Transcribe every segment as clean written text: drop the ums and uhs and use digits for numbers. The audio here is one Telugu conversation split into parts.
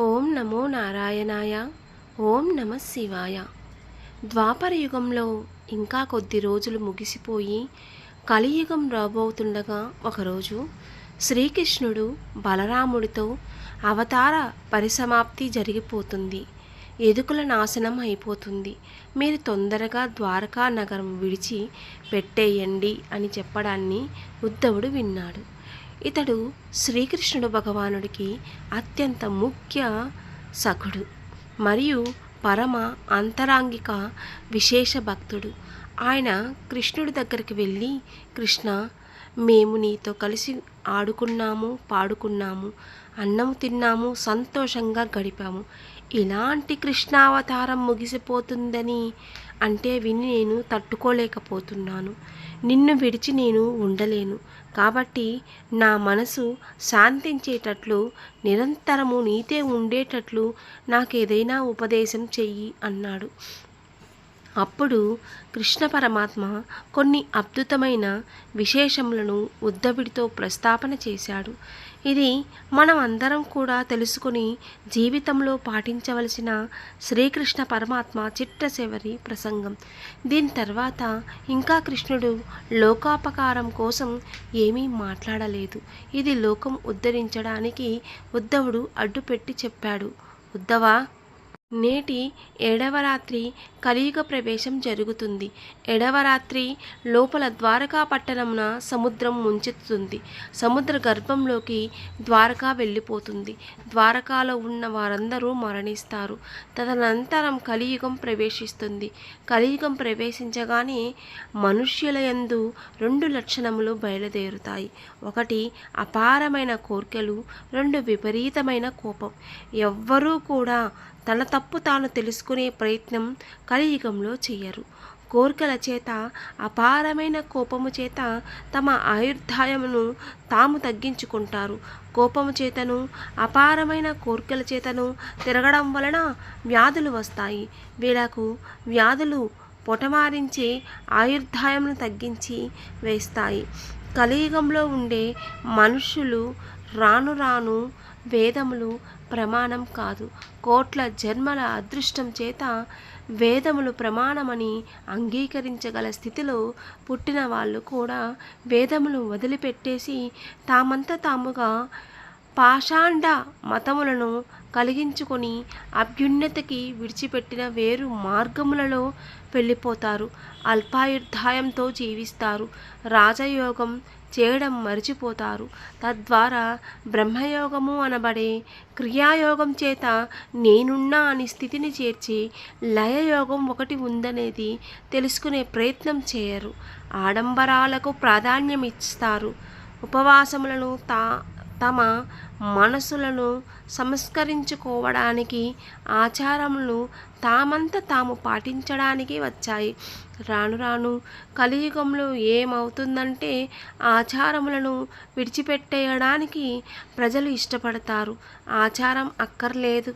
ఓం నమో నారాయణాయ. ఓం నమ శివాయ. ద్వాపర యుగంలో ఇంకా కొద్ది రోజులు ముగిసిపోయి కలియుగం రాబోతుండగా ఒకరోజు శ్రీకృష్ణుడు బలరాముడితో అవతార పరిసమాప్తి జరిగిపోతుంది. ఎదుకుల నాశనం అయిపోతుంది. మీరు తొందరగా ద్వారకా నగరం విడిచి పెట్టేయండి అని చెప్పడాన్ని ఉద్ధవుడు విన్నాడు. ఇతడు శ్రీకృష్ణుడు భగవానుడికి అత్యంత ముఖ్య సఖుడు మరియు పరమ అంతరాంగిక విశేష భక్తుడు. ఆయన కృష్ణుడి దగ్గరికి వెళ్ళి, కృష్ణ, మేము నీతో కలిసి ఆడుకున్నాము, పాడుకున్నాము, అన్నం తిన్నాము, సంతోషంగా గడిపాము. ఇలాంటి కృష్ణావతారం ముగిసిపోతుందని అంటే విని నేను తట్టుకోలేకపోతున్నాను. నిన్ను విడిచి నేను ఉండలేను. కాబట్టి నా మనసు శాంతించేటట్లు, నిరంతరము నీతే ఉండేటట్లు నాకేదైనా ఉపదేశం చెయ్యి అన్నాడు. అప్పుడు కృష్ణ పరమాత్మ కొన్ని అద్భుతమైన విశేషములను ఉద్ధవుడితో ప్రస్తాపన చేశాడు. ఇది మనం అందరం కూడా తెలుసుకుని జీవితంలో పాటించవలసిన శ్రీకృష్ణ పరమాత్మ చిట్ట ప్రసంగం. దీని తర్వాత ఇంకా కృష్ణుడు లోకాపకారం కోసం ఏమీ మాట్లాడలేదు. ఇది లోకం ఉద్ధరించడానికి ఉద్ధవుడు అడ్డుపెట్టి చెప్పాడు. ఉద్ధవా, నేటి 7వ రాత్రి కలియుగ ప్రవేశం జరుగుతుంది. 7వ రాత్రి లోపల ద్వారకా పట్టణమున సముద్రం ముంచెత్తుతుంది. సముద్ర గర్భంలోకి ద్వారకా వెళ్ళిపోతుంది. ద్వారకాలో ఉన్న వారందరూ మరణిస్తారు. తదనంతరం కలియుగం ప్రవేశిస్తుంది. కలియుగం ప్రవేశించగానే మనుష్యుల యందు 2 లక్షణములు బయలుదేరుతాయి. 1 అపారమైన కోర్కెలు, 2 విపరీతమైన కోపం. ఎవ్వరూ కూడా తన తప్పు తాను తెలుసుకునే ప్రయత్నం కలియుగంలో చెయ్యరు. కోరికల చేత, అపారమైన కోపము చేత తమ ఆయుర్దాయమును తాము తగ్గించుకుంటారు. కోపము చేతను, అపారమైన కోరికల చేతను తిరగడం వలన వ్యాధులు వస్తాయి. వీళ్ళకు వ్యాధులు పొటమారించే ఆయుర్దాయమును తగ్గించి వేస్తాయి. కలియుగంలో ఉండే మనుష్యులు రాను రాను వేదములు ప్రమాణం కాదు, కోట్ల జన్మల అదృష్టం చేత వేదములు ప్రమాణమని అంగీకరించగల స్థితిలో పుట్టిన వాళ్ళు కూడా వేదములు వదిలిపెట్టేసి తామంత తాముగా పాషాండ మతములను కలిగించుకొని అభ్యున్నతికి విడిచిపెట్టిన వేరు మార్గములలో వెళ్ళిపోతారు. అల్పాయుర్దాయంతో జీవిస్తారు. రాజయోగం చేయడం మరిచిపోతారు. తద్వారా బ్రహ్మయోగము అనబడే క్రియాయోగం చేత నేనున్నా అని స్థితిని చేర్చి లయయోగం ఒకటి ఉందనేది తెలుసుకునే ప్రయత్నం చేయరు. ఆడంబరాలకు ప్రాధాన్యం ఇస్తారు. ఉపవాసములను తమ మనసులను సంస్కరించుకోవడానికి, ఆచారములను తామంత తాము పాటించడానికి వచ్చాయి. రాను రాను కలియుగంలో ఏమవుతుందంటే ఆచారములను విడిచిపెట్టేయడానికి ప్రజలు ఇష్టపడతారు. ఆచారం అక్కర్లేదు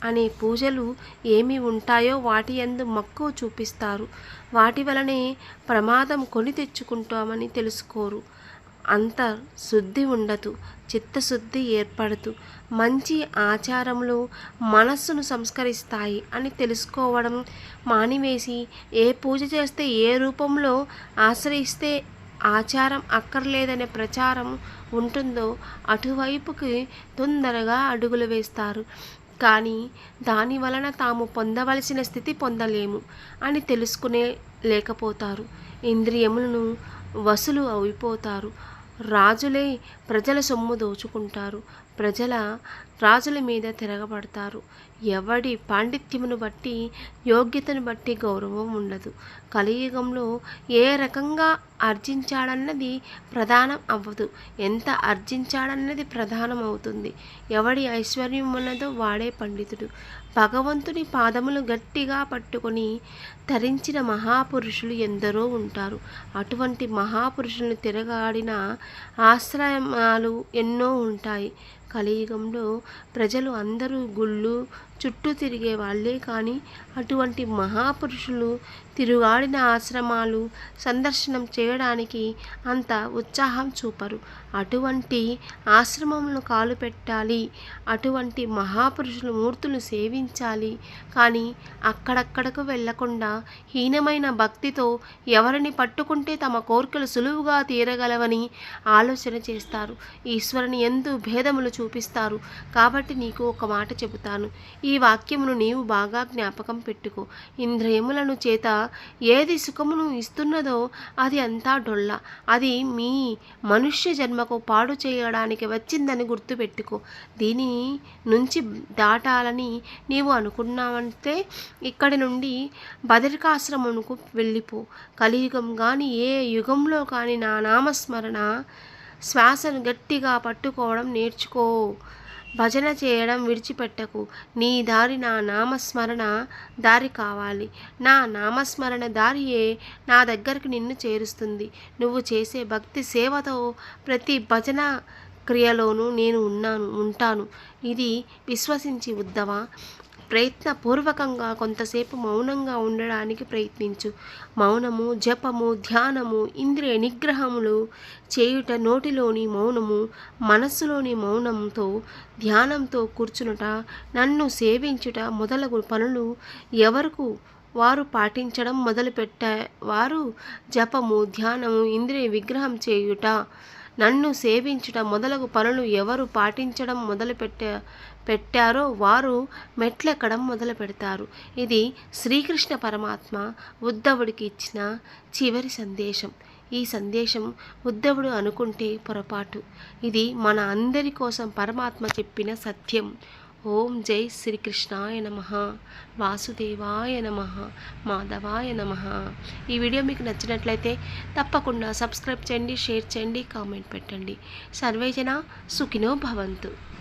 అనే పూజలు ఏమి ఉంటాయో వాటి యందు మక్కువ చూపిస్తారు. వాటి వలనే ప్రమాదం కొని తెచ్చుకుంటామని తెలుసుకోరు. అంత శుద్ధి ఉండదు, చిత్తశుద్ధి ఏర్పడదు. మంచి ఆచారములు మనస్సును సంస్కరిస్తాయి అని తెలుసుకోవడం మానివేసి ఏ పూజ చేస్తే, ఏ రూపంలో ఆశ్రయిస్తే ఆచారం అక్కర్లేదనే ప్రచారం ఉంటుందో అటువైపుకి తొందరగా అడుగులు వేస్తారు. కానీ దాని వలన తాము పొందవలసిన స్థితి పొందలేము అని తెలుసుకునే లేకపోతారు. ఇంద్రియములను వసులు అయిపోతారు. రాజులే ప్రజల సొమ్ము దోచుకుంటారు. రాజుల మీద తిరగబడతారు. ఎవడి పాండిత్యమును బట్టి, యోగ్యతను బట్టి గౌరవం ఉండదు. కలియుగంలో ఏ రకంగా ఆర్జించాడన్నది ప్రధానం అవ్వదు, ఎంత ఆర్జించాడన్నది ప్రధానం అవుతుంది. ఎవడి ఐశ్వర్యం ఉన్నదో వాడే పండితుడు. భగవంతుని పాదములు గట్టిగా పట్టుకొని ధరించిన మహాపురుషులు ఎందరో ఉంటారు. అటువంటి మహాపురుషులను తిరగాడిన ఆశ్రమాలు ఎన్నో ఉంటాయి. కలియుగంలో ప్రజలు అందరూ గుళ్ళు చుట్టూ తిరిగే వాళ్ళే కానీ అటువంటి మహాపురుషులు తిరుగాడిన ఆశ్రమాలు సందర్శనం చేయడానికి అంత ఉత్సాహం చూపరు. అటువంటి ఆశ్రమంలో కాలు పెట్టాలి, అటువంటి మహాపురుషుల మూర్తులు సేవించాలి. కానీ అక్కడక్కడకు వెళ్లకుండా హీనమైన భక్తితో ఎవరిని పట్టుకుంటే తమ కోరికలు సులువుగా తీరగలవని ఆలోచన చేస్తారు. ఈశ్వరుని యందు భేదములు చూపిస్తారు. కాబట్టి నీకు ఒక మాట చెబుతాను. ఈ వాక్యమును నీవు బాగా జ్ఞాపకం పెట్టుకో. ఇంద్రియములను చేత ఏది సుఖమును ఇస్తున్నదో అది అంతా డొల్ల. అది మీ మనుష్య జన్మకు పాడు చేయడానికి వచ్చిందని గుర్తుపెట్టుకో. దీని నుంచి దాటాలని నీవు అనుకున్నావంటే ఇక్కడి నుండి బదరికాశ్రమమునకు వెళ్ళిపో. కలియుగం కానీ ఏ యుగంలో కానీ నా నామస్మరణ శ్వాసను గట్టిగా పట్టుకోవడం నేర్చుకో. భజన చేయడం విడిచిపెట్టకు. నీ దారి నా నామస్మరణ దారి కావాలి. నా నామస్మరణ దారియే నా దగ్గరికి నిన్ను చేరుస్తుంది. నువ్వు చేసే భక్తి సేవతో ప్రతి భజన క్రియలోనూ నేను ఉంటాను. ఇది విశ్వసించి ఉద్ధవ. ప్రయత్నపూర్వకంగా కొంతసేపు మౌనంగా ఉండడానికి ప్రయత్నించు. మౌనము, జపము, ధ్యానము, ఇంద్రియ నిగ్రహములు చేయుట, నోటిలోని మౌనము, మనస్సులోని మౌనంతో ధ్యానంతో కూర్చునుట, నన్ను సేవించుట మొదలగు పనులు ఎవరకు వారు పాటించడం మొదలుపెట్టేవారు జపము, ధ్యానము, ఇంద్రియ విగ్రహం చేయుట, నన్ను సేవించుట మొదలగు పనులు ఎవరు పాటించడం పెట్టారో వారు మెట్లెక్కడం మొదలు పెడతారు. ఇది శ్రీకృష్ణ పరమాత్మ ఉద్ధవుడికి ఇచ్చిన చివరి సందేశం. ఈ సందేశం ఉద్ధవుడు అనుకుంటే పొరపాటు. ఇది మన అందరి కోసం పరమాత్మ చెప్పిన సత్యం. ఓం జై శ్రీకృష్ణాయ నమః, వాసుదేవాయ నమః, మాధవాయ నమః. ఈ వీడియో మీకు నచ్చినట్లయితే తప్పకుండా సబ్స్క్రైబ్ చేయండి, షేర్ చేయండి, కామెంట్ పెట్టండి. సర్వేజన సుఖినో భవంతు.